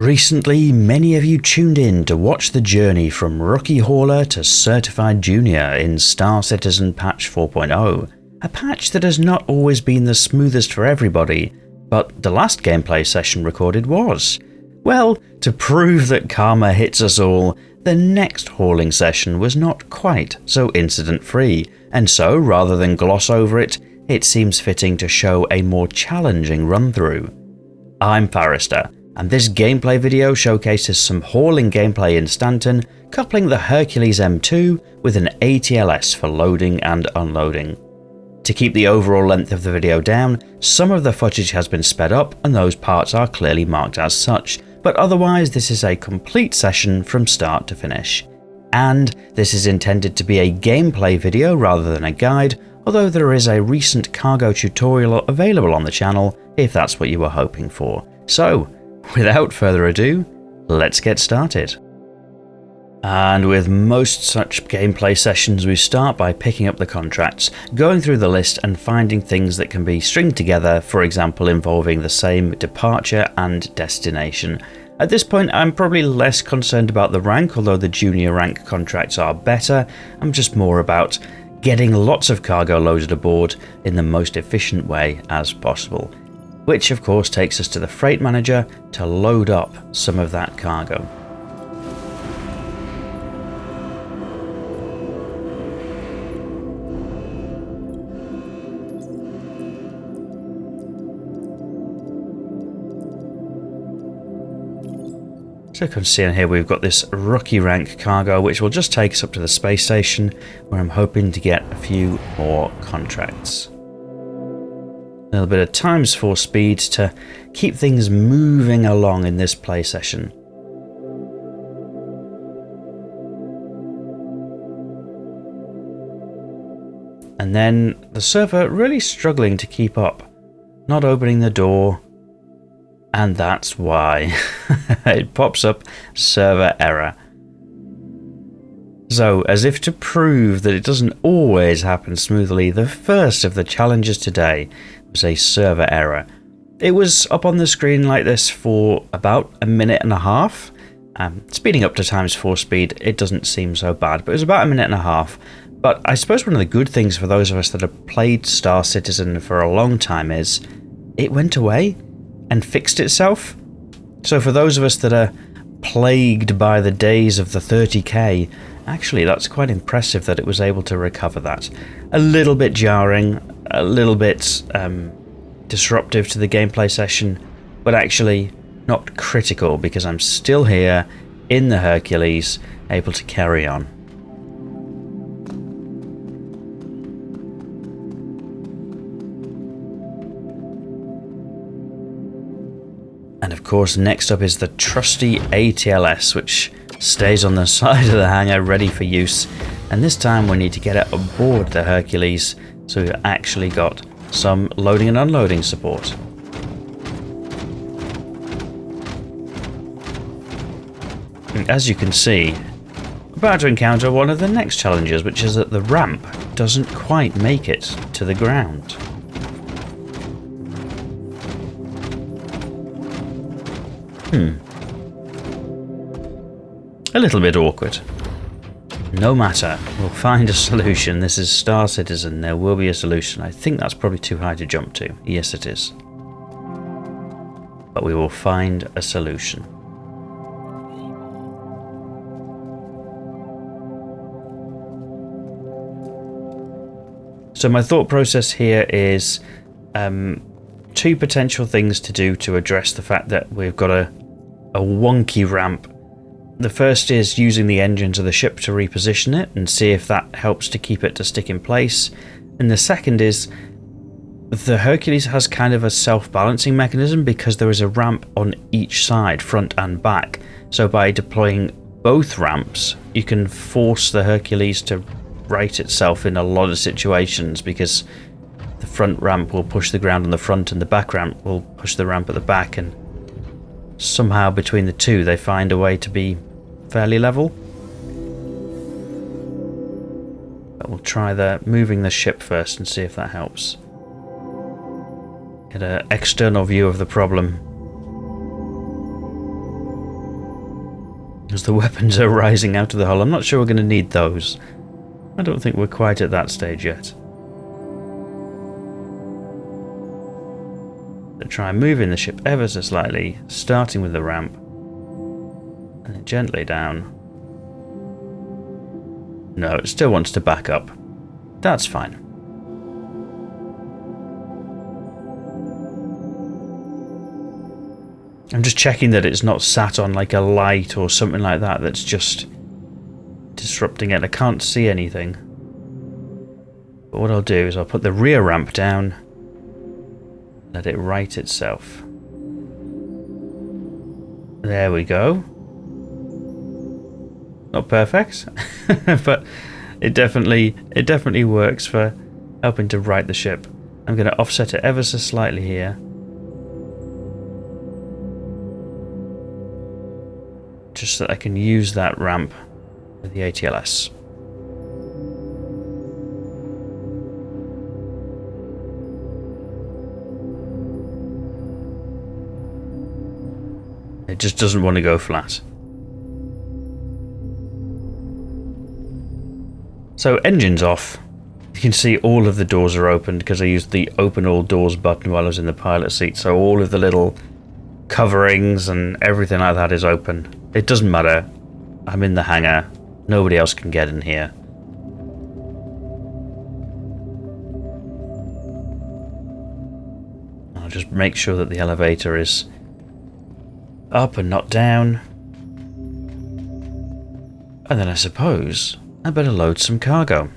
Recently, many of you tuned in to watch the journey from Rookie Hauler to Certified Junior in Star Citizen Patch 4.0, a patch that has not always been the smoothest for everybody, but the last gameplay session recorded was. Well, to prove that karma hits us all, the next hauling session was not quite so incident-free, and so rather than gloss over it, it seems fitting to show a more challenging run-through. I'm Forrester, and this gameplay video showcases some hauling gameplay in Stanton, coupling the Hercules M2 with an ATLS for loading and unloading. To keep the overall length of the video down, some of the footage has been sped up and those parts are clearly marked as such, but otherwise this is a complete session from start to finish. And this is intended to be a gameplay video rather than a guide, although there is a recent cargo tutorial available on the channel if that's what you were hoping for. So, without further ado, let's get started. And with most such gameplay sessions, we start by picking up the contracts, going through the list and finding things that can be stringed together, for example involving the same departure and destination. At this point I'm probably less concerned about the rank, although the junior rank contracts are better. I'm just more about getting lots of cargo loaded aboard in the most efficient way as possible. Which of course takes us to the freight manager to load up some of that cargo. So you can see in here we've got this rookie rank cargo which will just take us up to the space station where I'm hoping to get a few more contracts. A little bit of ×4 speed to keep things moving along in this play session. And then the server really struggling to keep up, not opening the door, and that's why it pops up server error. So, as if to prove that it doesn't always happen smoothly, the first of the challenges today was a server error. It was up on the screen like this for about a minute and a half. Speeding up to ×4 speed, it doesn't seem so bad, but it was about a minute and a half. But I suppose one of the good things for those of us that have played Star Citizen for a long time is it went away and fixed itself. So for those of us that are plagued by the days of the 30k, actually that's quite impressive that it was able to recover that. A little bit jarring, a little bit disruptive to the gameplay session, but actually not critical because I'm still here in the Hercules, able to carry on. And of course next up is the trusty ATLS, which stays on the side of the hangar ready for use, and this time we need to get it aboard the Hercules so we've actually got some loading and unloading support. And as you can see, we're about to encounter one of the next challenges, which is that the ramp doesn't quite make it to the ground. A little bit awkward. No matter, we'll find a solution. This is Star Citizen, there will be a solution. I think that's probably too high to jump to. Yes, it is. But we will find a solution. So my thought process here is two potential things to do to address the fact that we've got a wonky ramp. The first is using the engines of the ship to reposition it and see if that helps to keep it to stick in place. And the second is the Hercules has kind of a self-balancing mechanism because there is a ramp on each side, front and back. So by deploying both ramps, you can force the Hercules to right itself in a lot of situations because the front ramp will push the ground on the front and the back ramp will push the ramp at the back, and somehow between the two they find a way to be fairly level. But we'll try moving the ship first and see if that helps. Get an external view of the problem. as the weapons are rising out of the hull. I'm not sure we're going to need those. I don't think we're quite at that stage yet. So try moving the ship ever so slightly, starting with the ramp, and then gently down. No, it still wants to back up. That's fine. I'm just checking that it's not sat on like a light or something like that that's just disrupting it. I can't see anything. But what I'll do is I'll put the rear ramp down, let it right itself. There we go. Not perfect, but it definitely works for helping to right the ship. I'm going to offset it ever so slightly here. Just so that I can use that ramp with the ATLS. It just doesn't want to go flat. So engine's off. You can see all of the doors are opened because I used the open all doors button while I was in the pilot seat. So all of the little coverings and everything like that is open. It doesn't matter. I'm in the hangar. Nobody else can get in here. I'll just make sure that the elevator is up and not down. And then I suppose I better load some cargo.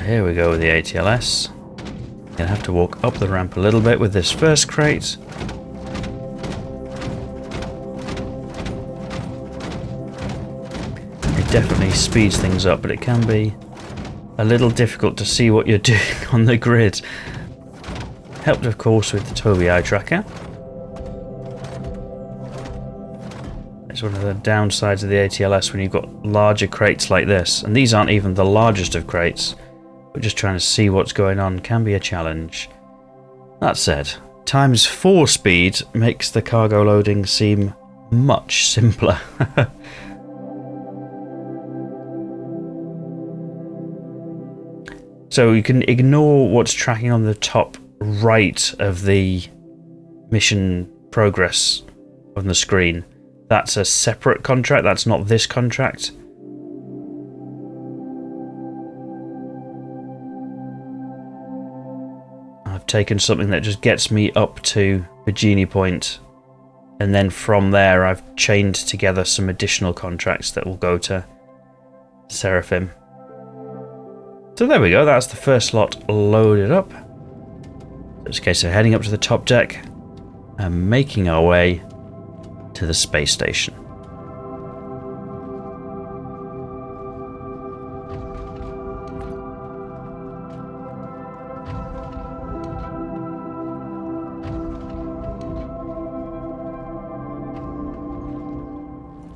Here we go with the ATLS. Gonna have to walk up the ramp a little bit with this first crate. It definitely speeds things up, but it can be a little difficult to see what you're doing on the grid. Helped, of course, with the Tobii eye tracker. It's one of the downsides of the ATLS when you've got larger crates like this, and these aren't even the largest of crates. But just trying to see what's going on can be a challenge. That said, ×4 speed makes the cargo loading seem much simpler. So you can ignore what's tracking on the top right of the mission progress on the screen. That's a separate contract, that's not this contract. I've taken something that just gets me up to Bikini Point, and then from there I've chained together some additional contracts that will go to Seraphim. So there we go, that's the first lot loaded up. In this case, we're heading up to the top deck and making our way to the space station.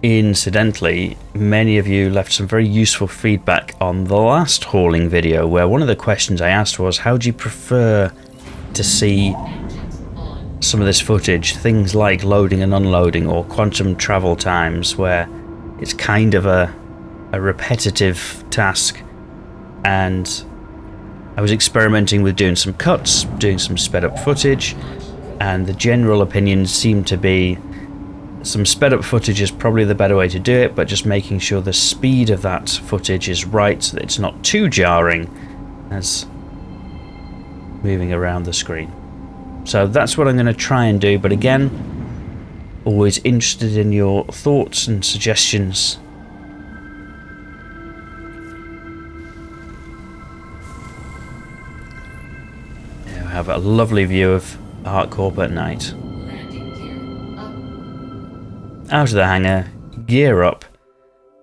Incidentally, many of you left some very useful feedback on the last hauling video, where one of the questions I asked was, how do you prefer to see some of this footage? Things like loading and unloading or quantum travel times, where it's kind of a repetitive task. And I was experimenting with doing some cuts, doing some sped up footage, and the general opinion seemed to be some sped up footage is probably the better way to do it, but just making sure the speed of that footage is right so that it's not too jarring as moving around the screen. So that's what I'm going to try and do, but again, always interested in your thoughts and suggestions. Here we have a lovely view of ArcCorp at night. Out of the hangar, gear up,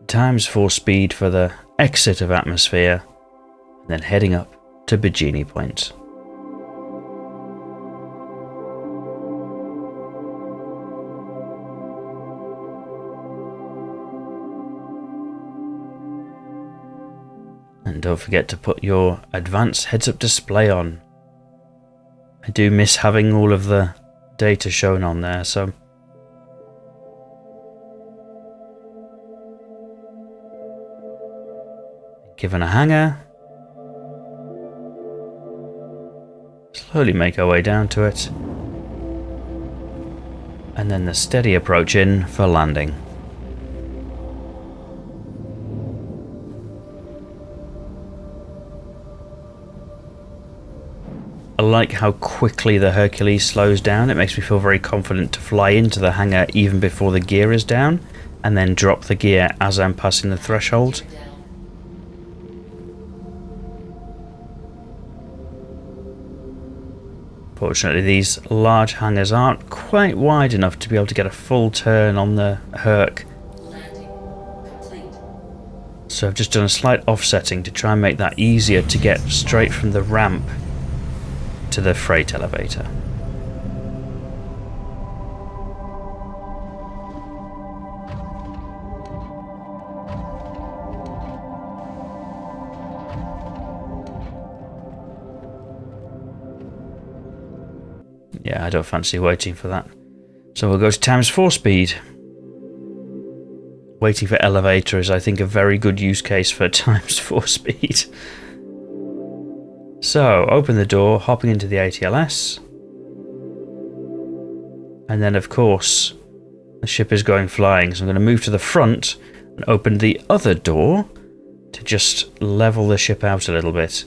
×4 speed for the exit of atmosphere, and then heading up to Bikini Point. And don't forget to put your advanced heads-up display on. I do miss having all of the data shown on there, so... Given a hangar. Slowly make our way down to it. And then the steady approach in for landing. I like how quickly the Hercules slows down. It makes me feel very confident to fly into the hangar even before the gear is down, and then drop the gear as I'm passing the threshold. Fortunately, these large hangars aren't quite wide enough to be able to get a full turn on the Herc. So I've just done a slight offsetting to try and make that easier to get straight from the ramp to the freight elevator. Yeah, I don't fancy waiting for that. So we'll go to ×4 speed. Waiting for elevator is, I think, a very good use case for ×4 speed. So, open the door, hopping into the ATLS. And then, of course, the ship is going flying. So I'm going to move to the front and open the other door to just level the ship out a little bit.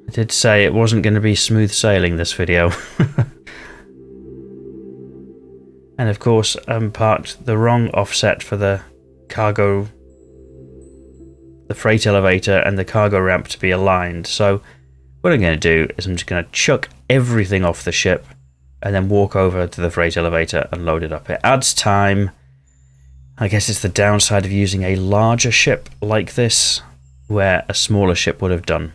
I did say it wasn't going to be smooth sailing this video. And of course, parked the wrong offset for the cargo, the freight elevator and the cargo ramp to be aligned. So what I'm going to do is I'm just going to chuck everything off the ship and then walk over to the freight elevator and load it up. It adds time. I guess it's the downside of using a larger ship like this, where a smaller ship would have done.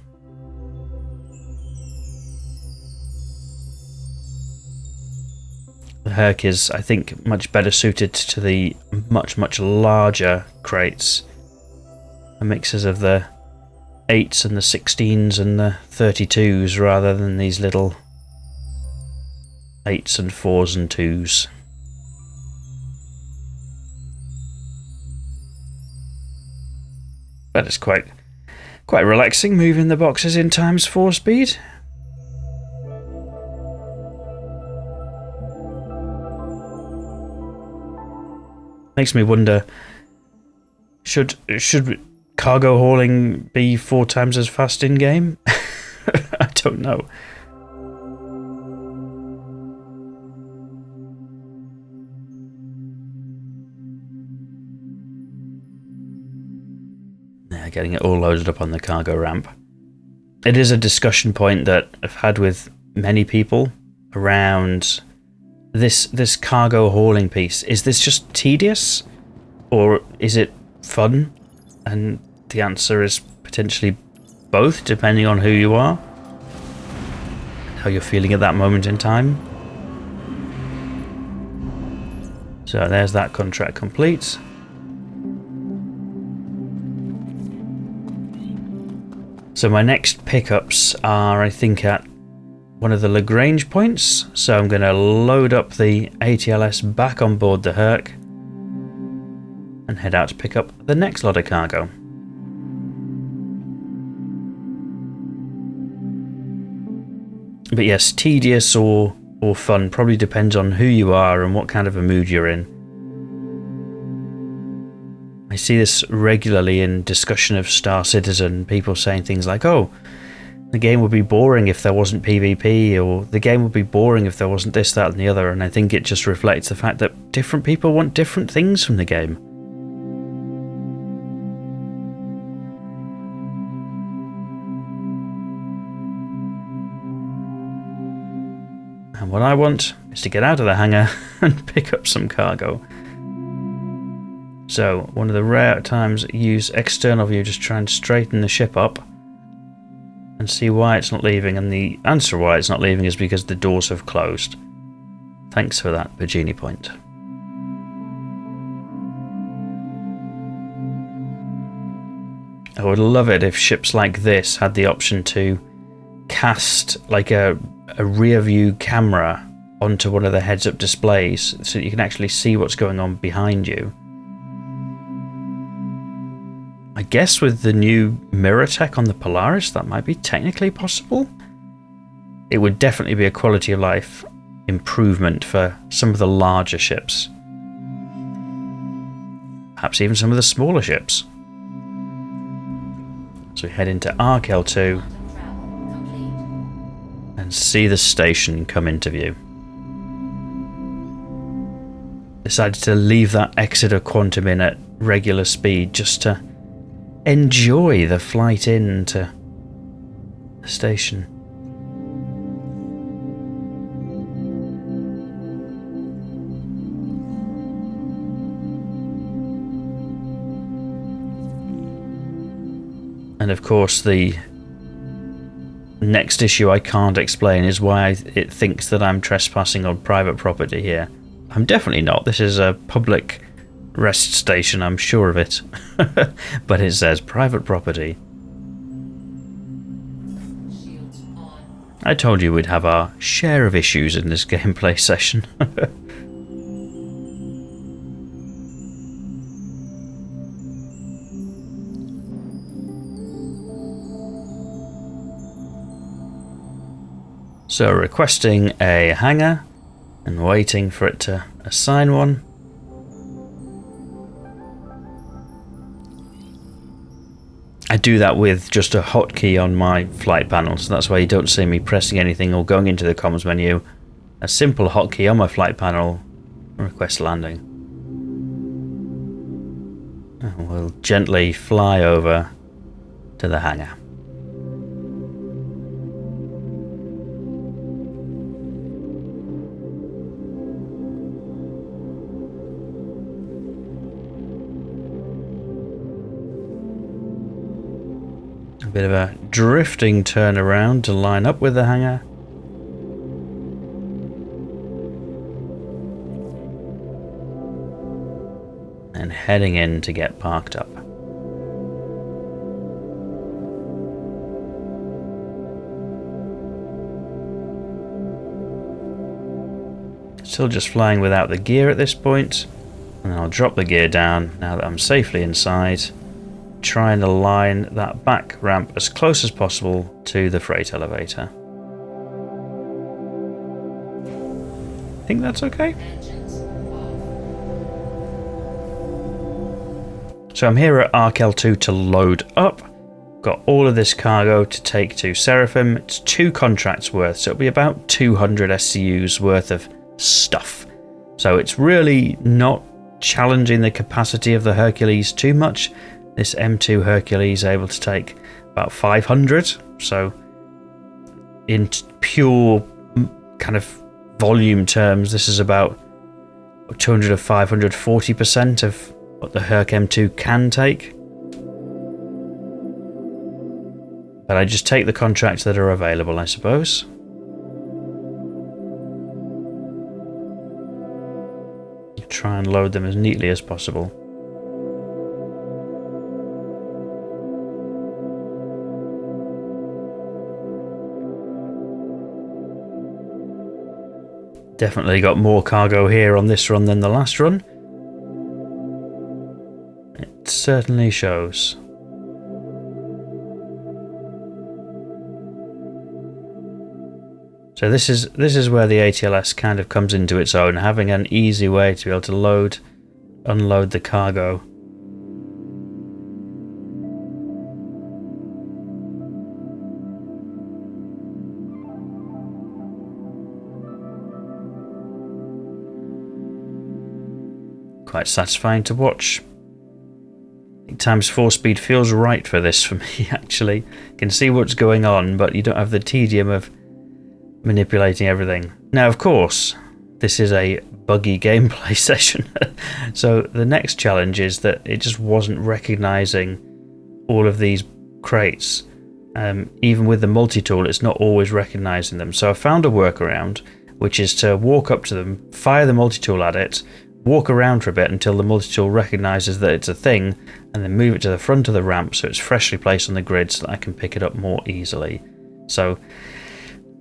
The Herc is, I think, much better suited to the much larger crates. The mixes of the 8s and the 16s and the 32s rather than these little 8s and 4s and 2s. But it's quite relaxing moving the boxes in ×4 speed. Makes me wonder, should cargo hauling be 4 times as fast in game? I don't know. Yeah, getting it all loaded up on the cargo ramp. It is a discussion point that I've had with many people around this cargo hauling piece. Is this just tedious, or is it fun? And the answer is potentially both, depending on who you are, how you're feeling at that moment in time. So there's that contract complete. So my next pickups are, I think, at one of the Lagrange points. So I'm going to load up the ATLS back on board the Herc and head out to pick up the next lot of cargo. But yes, tedious or fun probably depends on who you are and what kind of a mood you're in. I see this regularly in discussion of Star Citizen, people saying things like, oh, the game would be boring if there wasn't PvP, or the game would be boring if there wasn't this, that and the other, and I think it just reflects the fact that different people want different things from the game. And what I want is to get out of the hangar and pick up some cargo. So, one of the rare times use external view, just try and straighten the ship up and see why it's not leaving, and the answer why it's not leaving is because the doors have closed. Thanks for that, Virginia Point. I would love it if ships like this had the option to cast like a rear view camera onto one of the heads-up displays so that you can actually see what's going on behind you. I guess with the new mirror tech on the Polaris, that might be technically possible. It would definitely be a quality of life improvement for some of the larger ships. Perhaps even some of the smaller ships. So we head into Arc L2 and see the station come into view. Decided to leave that Exeter Quantum in at regular speed just to enjoy the flight into the station. And of course the next issue I can't explain is why it thinks that I'm trespassing on private property here. I'm definitely not. This is a public rest station, I'm sure of it. But it says private property. I told you we'd have our share of issues in this gameplay session. So requesting a hangar and waiting for it to assign one. I do that with just a hotkey on my flight panel, so that's why you don't see me pressing anything or going into the comms menu. A simple hotkey on my flight panel, request landing. And we'll gently fly over to the hangar. A bit of a drifting turn around to line up with the hangar. And heading in to get parked up. Still just flying without the gear at this point. And I'll drop the gear down now that I'm safely inside. Try and align that back ramp as close as possible to the freight elevator. Think that's okay? So I'm here at Arc L2 to load up. Got all of this cargo to take to Seraphim. It's 2 contracts worth, so it'll be about 200 SCUs worth of stuff. So it's really not challenging the capacity of the Hercules too much. This M2 Hercules able to take about 500, so in pure kind of volume terms, this is about 200 of 500, 40% of what the Herc M2 can take. But I just take the contracts that are available, I suppose. Try and load them as neatly as possible. Definitely got more cargo here on this run than the last run. It certainly shows. So this is where the ATLS kind of comes into its own, having an easy way to be able to load, unload the cargo. Quite satisfying to watch. I think ×4 speed feels right for this for me, actually. You can see what's going on, but you don't have the tedium of manipulating everything. Now, of course, this is a buggy gameplay session, so the next challenge is that it just wasn't recognizing all of these crates. Even with the multi-tool, it's not always recognizing them. So I found a workaround, which is to walk up to them, fire the multi-tool at it, walk around for a bit until the multi-tool recognises that it's a thing, and then move it to the front of the ramp so it's freshly placed on the grid so that I can pick it up more easily. So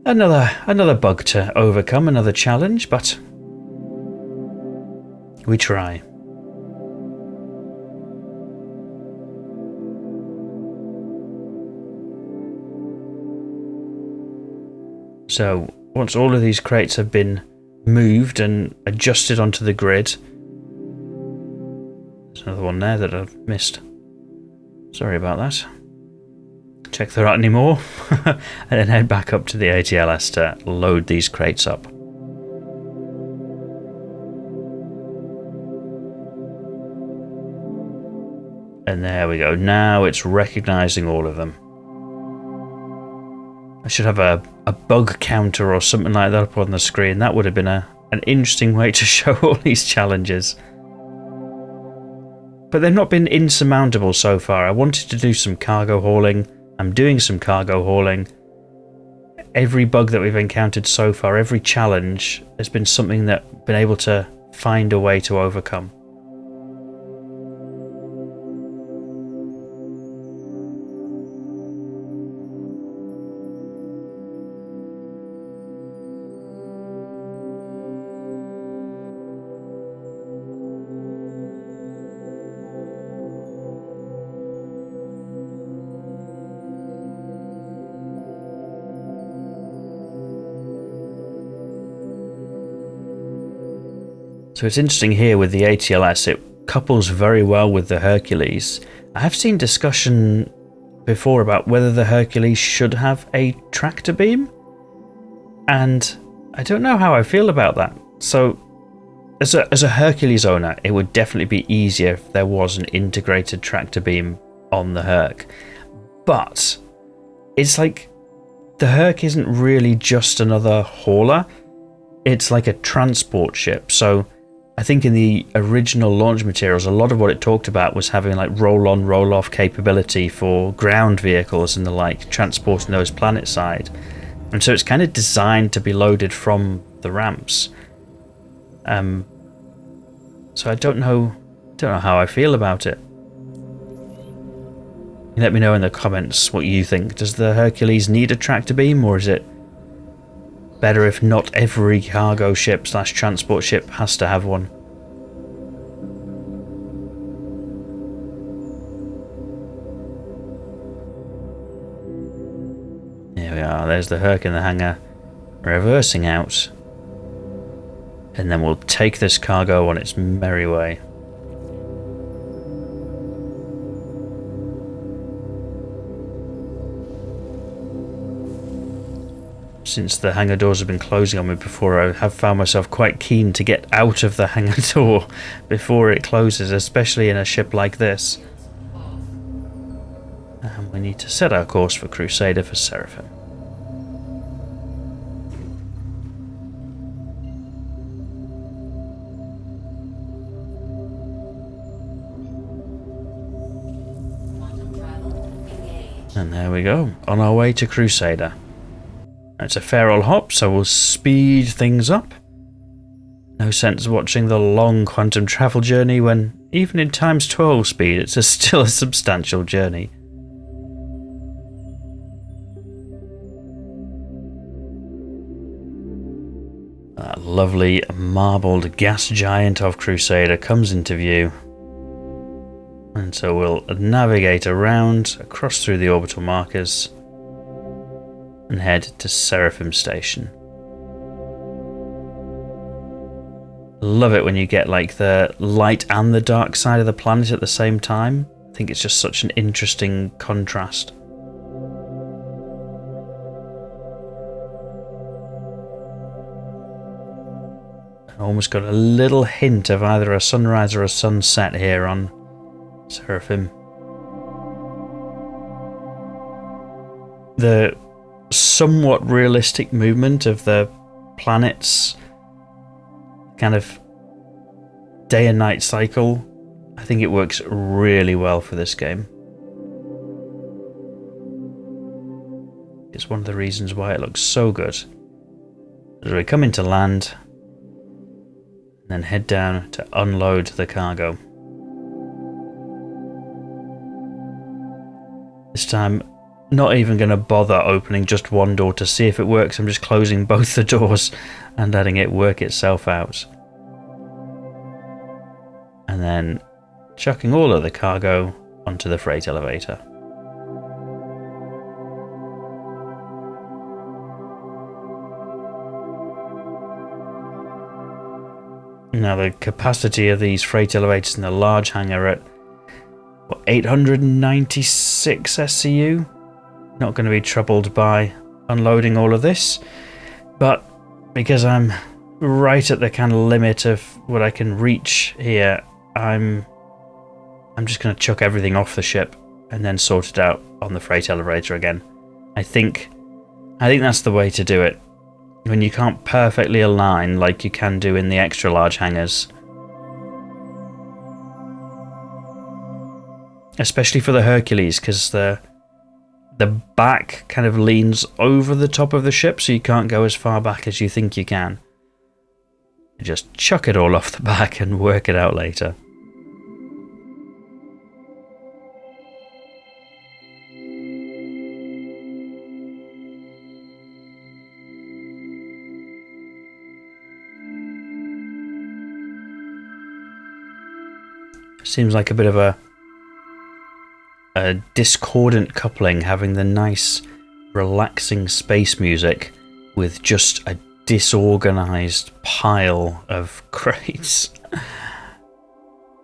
another bug to overcome, another challenge, but we try. So once all of these crates have been moved and adjusted onto the grid, there's another one there that I've missed. Sorry about that. Check there aren't any more, and then head back up to the ATLS to load these crates up. And there we go. Now it's recognising all of them. I should have a bug counter or something like that up on the screen. That would have been an interesting way to show all these challenges. But they've not been insurmountable so far. I wanted to do some cargo hauling. I'm doing some cargo hauling. Every bug that we've encountered so far, every challenge, has been something that I've been able to find a way to overcome. So it's interesting here with the ATLS, it couples very well with the Hercules. I have seen discussion before about whether the Hercules should have a tractor beam, and I don't know how I feel about that. So as a Hercules owner, it would definitely be easier if there was an integrated tractor beam on the Herc. But it's like the Herc isn't really just another hauler, it's like a transport ship. So I think in the original launch materials, a lot of what it talked about was having like roll-on, roll-off capability for ground vehicles and the like, transporting those planet side. And so it's kind of designed to be loaded from the ramps. So I don't know how I feel about it. Let me know in the comments what you think. Does the Hercules need a tractor beam, or is it better if not every cargo ship / transport ship has to have one? There we are, there's the Herc in the hangar, reversing out. And then we'll take this cargo on its merry way. Since the hangar doors have been closing on me before, I have found myself quite keen to get out of the hangar door before it closes, especially in a ship like this. And we need to set our course for Crusader for Seraphim. And there we go, on our way to Crusader. It's a fair old hop, so we'll speed things up. No sense watching the long quantum travel journey when, even in times 12 speed, it's still a substantial journey. That lovely marbled gas giant of Crusader comes into view. And so we'll navigate around, across through the orbital markers, and head to Seraphim Station. Love it when you get like the light and the dark side of the planet at the same time. I think it's just such an interesting contrast. I almost got a little hint of either a sunrise or a sunset here on Seraphim. The somewhat realistic movement of the planet's kind of day and night cycle, I think it works really well for this game. It's one of the reasons why it looks so good. As we come into land, then head down to unload the cargo. This time, not even going to bother opening just one door to see if it works. I'm just closing both the doors and letting it work itself out. And then chucking all of the cargo onto the freight elevator. Now the capacity of these freight elevators in the large hangar at 896 SCU. Not going to be troubled by unloading all of this, but because I'm right at the kind of limit of what I can reach here, I'm just going to chuck everything off the ship and then sort it out on the freight elevator again. I think that's the way to do it. When you can't perfectly align like you can do in the extra large hangars. Especially for the Hercules, because the back kind of leans over the top of the ship, so you can't go as far back as you think you can. You just chuck it all off the back and work it out later. Seems like a bit of a discordant coupling, having the nice relaxing space music with just a disorganized pile of crates.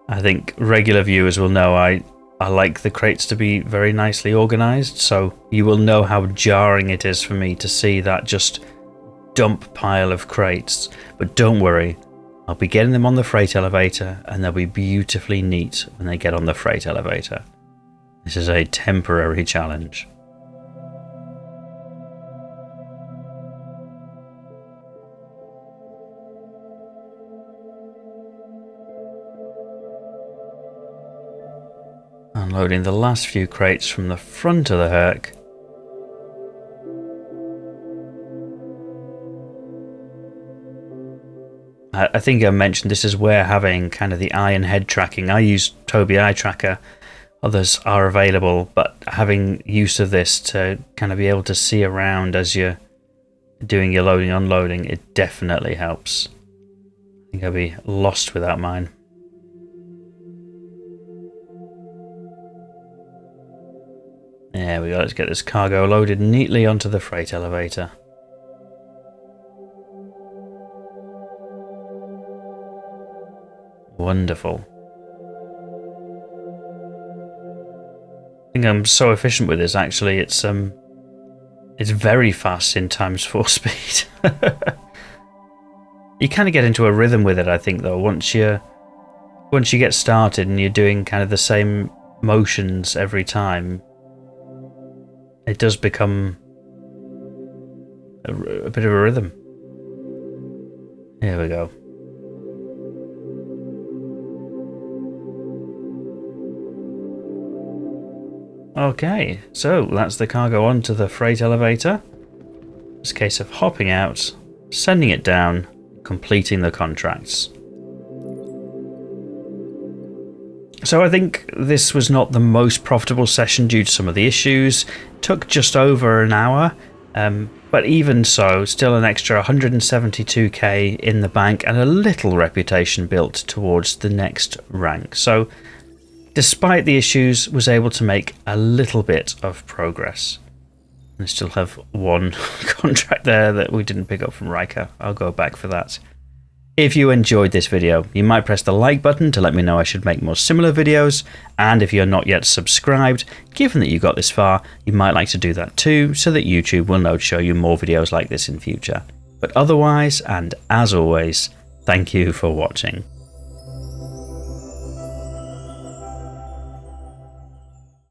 I think regular viewers will know I like the crates to be very nicely organized, so you will know how jarring it is for me to see that just dump pile of crates. But don't worry, I'll be getting them on the freight elevator, and they'll be beautifully neat when they get on the freight elevator. This is a temporary challenge. Unloading the last few crates from the front of the Herc. I think I mentioned this is where having kind of the eye and head tracking. I use Tobii Eye Tracker. Others are available, but having use of this to kind of be able to see around as you're doing your loading, unloading, it definitely helps. I think I'd be lost without mine. There we go, let's get this cargo loaded neatly onto the freight elevator. Wonderful. I think I'm so efficient with this, actually. It's very fast in ×4 speed. You kind of get into a rhythm with it, I think, though, once you get started and you're doing kind of the same motions every time. It does become a bit of a rhythm. Here we go. Okay, so that's the cargo onto the freight elevator. It's a case of hopping out, sending it down, completing the contracts. So I think this was not the most profitable session due to some of the issues. It took just over an hour, but even so, still an extra 172k in the bank and a little reputation built towards the next rank. So despite the issues, was able to make a little bit of progress. I still have one contract there that we didn't pick up from Riker. I'll go back for that. If you enjoyed this video, you might press the like button to let me know I should make more similar videos, and if you're not yet subscribed, given that you got this far, you might like to do that too, so that YouTube will know to show you more videos like this in future. But otherwise, and as always, thank you for watching.